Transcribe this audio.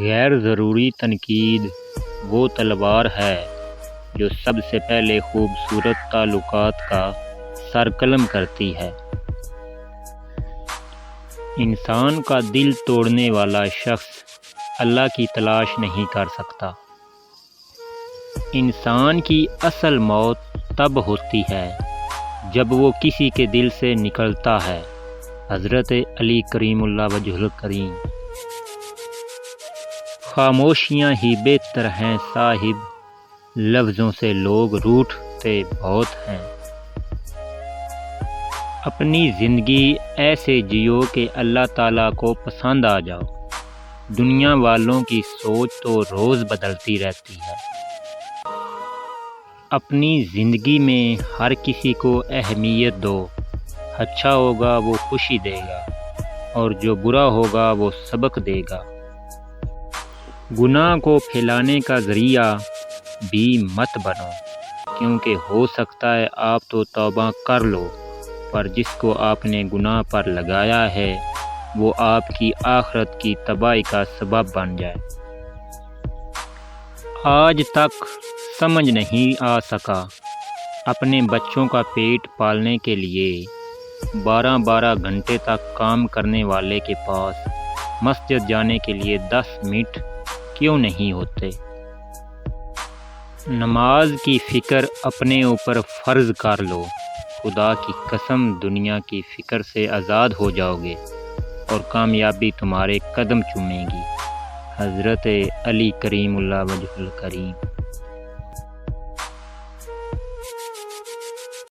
غیر ضروری تنقید وہ تلوار ہے جو سب سے پہلے خوبصورت تعلقات کا سر قلم کرتی ہے۔ انسان کا دل توڑنے والا شخص اللہ کی تلاش نہیں کر سکتا۔ انسان کی اصل موت تب ہوتی ہے جب وہ کسی کے دل سے نکلتا ہے۔ حضرت علی کریم اللہ وجہ الکریم۔ خاموشیاں ہی بہتر ہیں صاحب، لفظوں سے لوگ روٹھتے بہت ہیں۔ اپنی زندگی ایسے جیو کہ اللہ تعالیٰ کو پسند آ جاؤ۔ دنیا والوں کی سوچ تو روز بدلتی رہتی ہے۔ اپنی زندگی میں ہر کسی کو اہمیت دو، اچھا ہوگا وہ خوشی دے گا اور جو برا ہوگا وہ سبق دے گا۔ گناہ کو پھیلانے کا ذریعہ بھی مت بنو، کیونکہ ہو سکتا ہے آپ تو توبہ کر لو پر جس کو آپ نے گناہ پر لگایا ہے وہ آپ کی آخرت کی تباہی کا سبب بن جائے۔ آج تک سمجھ نہیں آ سکا اپنے بچوں کا پیٹ پالنے کے لیے 12 گھنٹے تک کام کرنے والے کے پاس مسجد جانے کے لیے 10 منٹ کیوں نہیں ہوتے۔ نماز کی فکر اپنے اوپر فرض کر لو، خدا کی قسم دنیا کی فکر سے آزاد ہو جاؤ گے اور کامیابی تمہارے قدم چومے گی۔ حضرت علی کریم اللہ وجہ الکریم۔